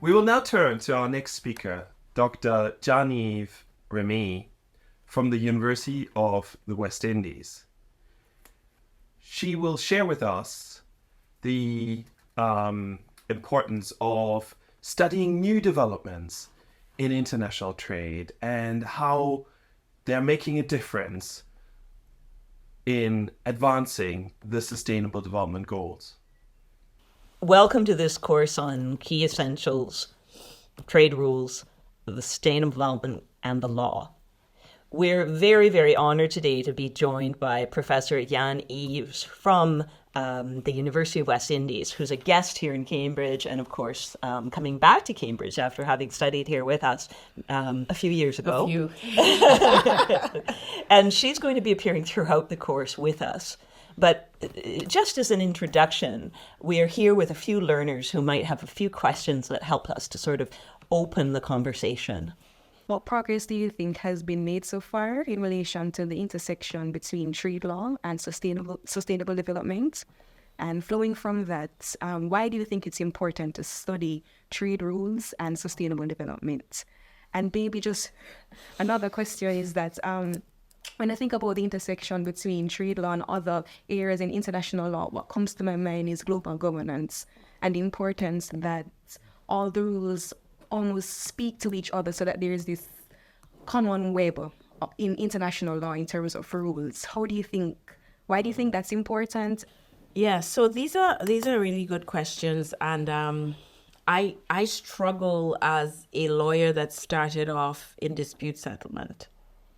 We will now turn to our next speaker, Dr. Jean-Yves Remy from the University of the West Indies. She will share with us the importance of studying new developments in international trade and how they're making a difference in advancing the Sustainable Development Goals. Welcome to this course on key essentials, trade rules, the sustainable development, and the law. We're very, very honored today to be joined by Professor Jean-Yves from the University of West Indies, who's a guest here in Cambridge and, of course, coming back to Cambridge after having studied here with us a few years ago. And she's going to be appearing throughout the course with us. But just as an introduction, we are here with a few learners who might have a few questions that help us to sort of open the conversation. What progress do you think has been made so far in relation to the intersection between trade law and sustainable development? And flowing from that, why do you think it's important to study trade rules and sustainable development? And maybe just another question is that when I think about the intersection between trade law and other areas in international law, what comes to my mind is global governance and the importance that all the rules almost speak to each other so that there is this common web in international law in terms of rules. Why do you think that's important? Yeah, so these are really good questions, and I struggle as a lawyer that started off in dispute settlement,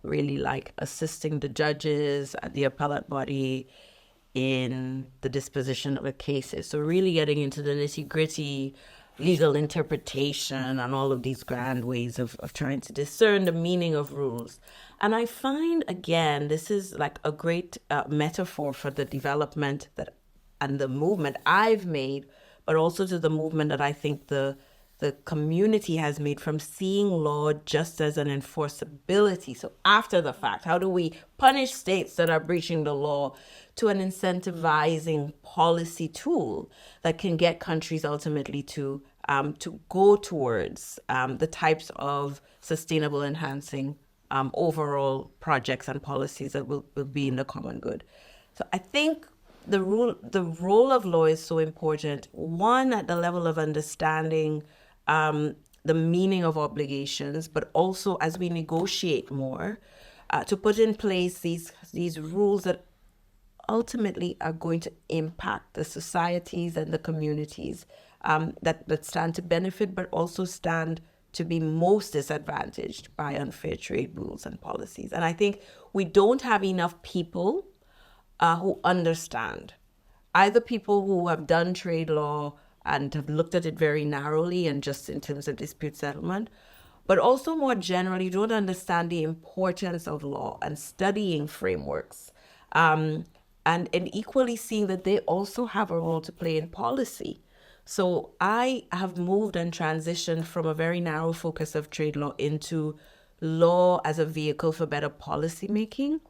really like assisting the judges at the appellate body in the disposition of the cases. So really getting into the nitty-gritty legal interpretation and all of these grand ways of trying to discern the meaning of rules. And I find, again, this is like a great metaphor for the development and the movement I've made, but also to the movement that I think the community has made from seeing law just as an enforceability. So after the fact, how do we punish states that are breaching the law, to an incentivizing policy tool that can get countries ultimately to go towards the types of sustainable enhancing overall projects and policies that will be in the common good. So I think the role of law is so important. One, at the level of understanding the meaning of obligations, but also as we negotiate more, to put in place these rules that ultimately are going to impact the societies and the communities that stand to benefit, but also stand to be most disadvantaged by unfair trade rules and policies. And I think we don't have enough people who understand, either people who have done trade law and have looked at it very narrowly and just in terms of dispute settlement, but also more generally don't understand the importance of law and studying frameworks, and equally seeing that they also have a role to play in policy. So I have moved and transitioned from a very narrow focus of trade law into law as a vehicle for better policy making.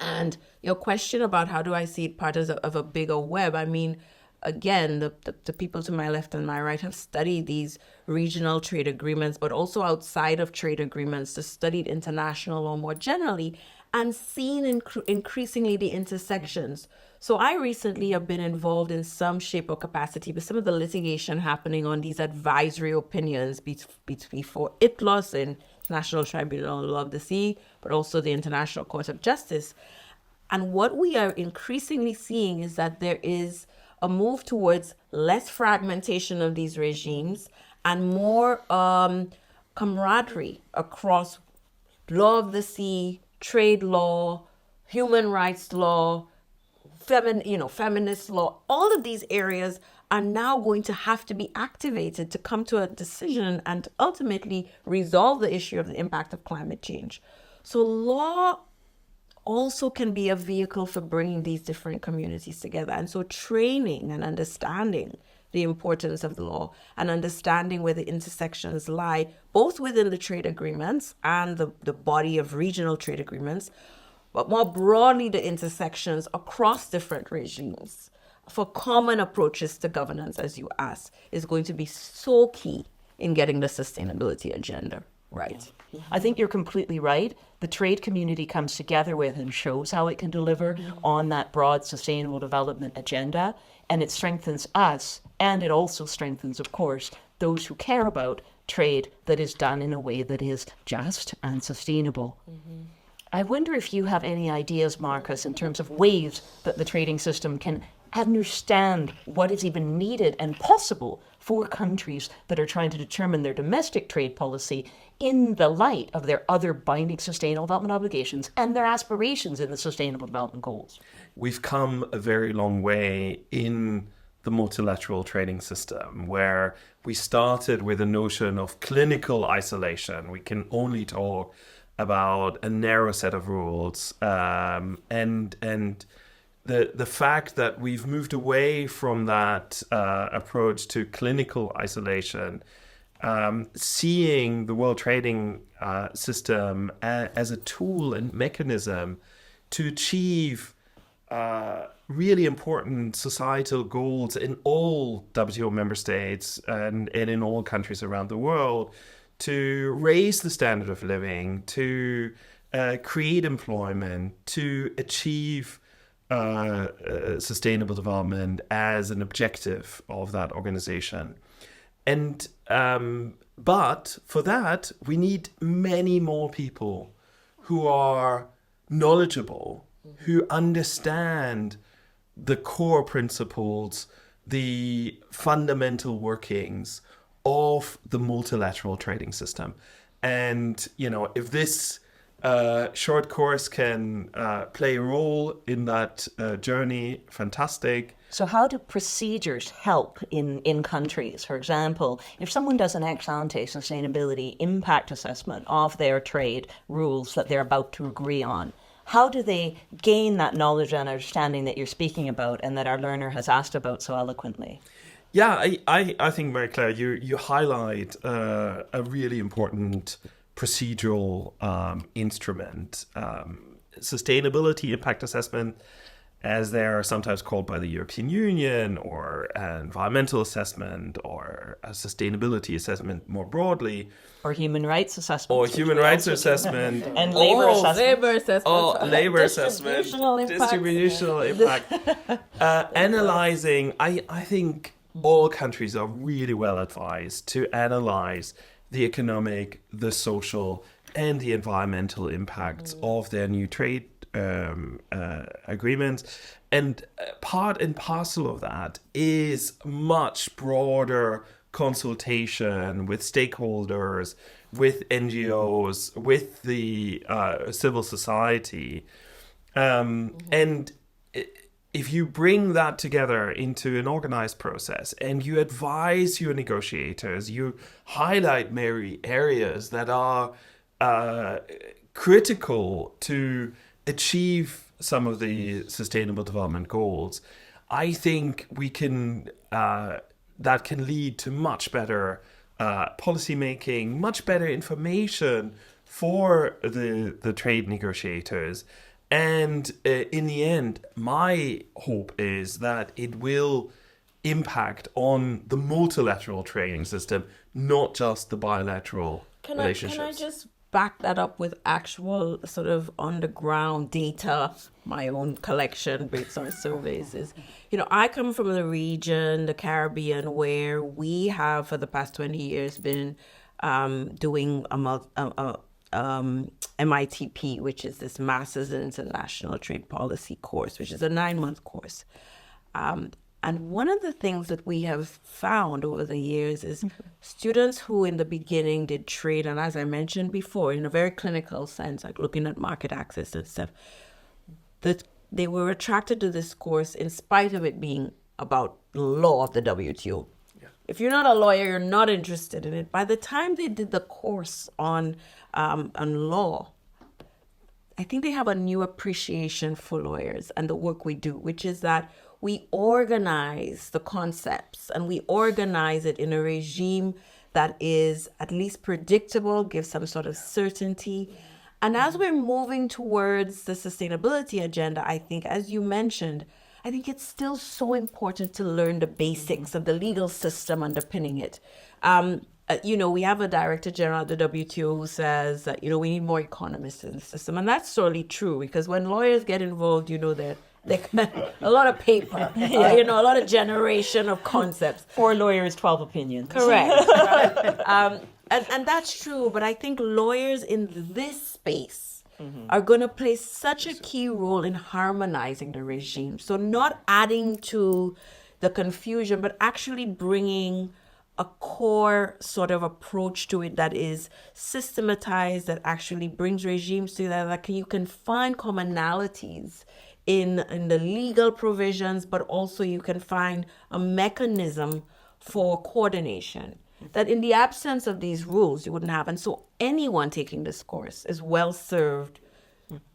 And your question about how do I see it part of a bigger web, I mean, again, the people to my left and my right have studied these regional trade agreements, but also outside of trade agreements, to studied international law more generally, and seen increasingly the intersections. So I recently have been involved in some shape or capacity with some of the litigation happening on these advisory opinions before ITLOS in National Tribunal on Law of the Sea, but also the International Court of Justice. And what we are increasingly seeing is that there is a move towards less fragmentation of these regimes and more camaraderie across law of the sea, trade law, human rights law, feminist law. All of these areas are now going to have to be activated to come to a decision and ultimately resolve the issue of the impact of climate change. So law also can be a vehicle for bringing these different communities together. And so training and understanding the importance of the law and understanding where the intersections lie, both within the trade agreements and the body of regional trade agreements, but more broadly the intersections across different regimes for common approaches to governance, as you asked, is going to be so key in getting the sustainability agenda right. I think you're completely right. The trade community comes together with and shows how it can deliver on that broad sustainable development agenda. And it strengthens us. And it also strengthens, of course, those who care about trade that is done in a way that is just and sustainable. I wonder if you have any ideas, Marcus, in terms of ways that the trading system can understand what is even needed and possible for countries that are trying to determine their domestic trade policy in the light of their other binding sustainable development obligations and their aspirations in the sustainable development goals. We've come a very long way in the multilateral trading system, where we started with a notion of clinical isolation. We can only talk about a narrow set of rules, and the fact that we've moved away from that approach to clinical isolation, seeing the world trading system as a tool and mechanism to achieve really important societal goals in all WTO member states and in all countries around the world, to raise the standard of living, to create employment, to achieve sustainable development as an objective of that organization. And but for that, we need many more people who are knowledgeable, who understand the core principles, the fundamental workings of the multilateral trading system. And, if this short course can play a role in that journey, fantastic. So how do procedures help in countries? For example, if someone does an ex-ante sustainability impact assessment of their trade rules that they're about to agree on, how do they gain that knowledge and understanding that you're speaking about and that our learner has asked about so eloquently? Yeah, I think, Marie-Claire, you highlight a really important procedural instrument. Sustainability impact assessment, as they are sometimes called by the European Union, or an environmental assessment, or a sustainability assessment more broadly. Or human rights assessment. Or human rights assessment. And labor assessment. Labor assessment. Oh, labor assessment. Distributional impact. Analyzing, I think all countries are really well advised to analyze the economic, the social, and the environmental impacts of their new trade agreements. And part and parcel of that is much broader consultation with stakeholders, with NGOs, with the civil society. And if you bring that together into an organized process and you advise your negotiators, you highlight maybe areas that are critical to achieve some of the sustainable development goals, I think we can that can lead to much better policy making, much better information for the trade negotiators. And in the end, my hope is that it will impact on the multilateral trading system, not just the bilateral relationships. Can I just back that up with actual sort of on-the-ground data, my own collection based on surveys? Is, I come from the region, the Caribbean, where we have for the past 20 years been doing MITP, which is this Masters in International Trade Policy course, which is a 9-month course. And one of the things that we have found over the years is students who in the beginning did trade, and as I mentioned before, in a very clinical sense, like looking at market access and stuff, that they were attracted to this course in spite of it being about the law of the WTO. Yeah. If you're not a lawyer, you're not interested in it. By the time they did the course on law, I think they have a new appreciation for lawyers and the work we do, which is that we organize the concepts and we organize it in a regime that is at least predictable, gives some sort of certainty. And as we're moving towards the sustainability agenda, I think, as you mentioned, I think it's still so important to learn the basics of the legal system underpinning it. we have a director general at the WTO who says that, we need more economists in the system. And that's sorely true, because when lawyers get involved, they a lot of paper, a lot of generation of concepts. 4 lawyers, 12 opinions. Correct. And that's true. But I think lawyers in this space are going to play such a key role in harmonizing the regime. So not adding to the confusion, but actually bringing a core sort of approach to it that is systematized, that actually brings regimes together, that you can find commonalities in the legal provisions, but also you can find a mechanism for coordination that in the absence of these rules you wouldn't have. And so anyone taking this course is well served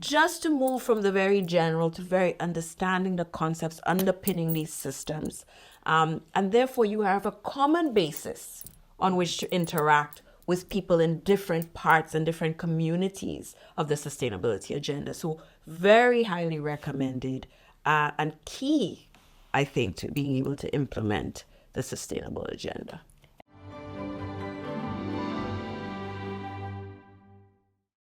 just to move from the very general to very understanding the concepts underpinning these systems. And therefore you have a common basis on which to interact with people in different parts and different communities of the sustainability agenda. So very highly recommended and key, I think, to being able to implement the sustainable agenda.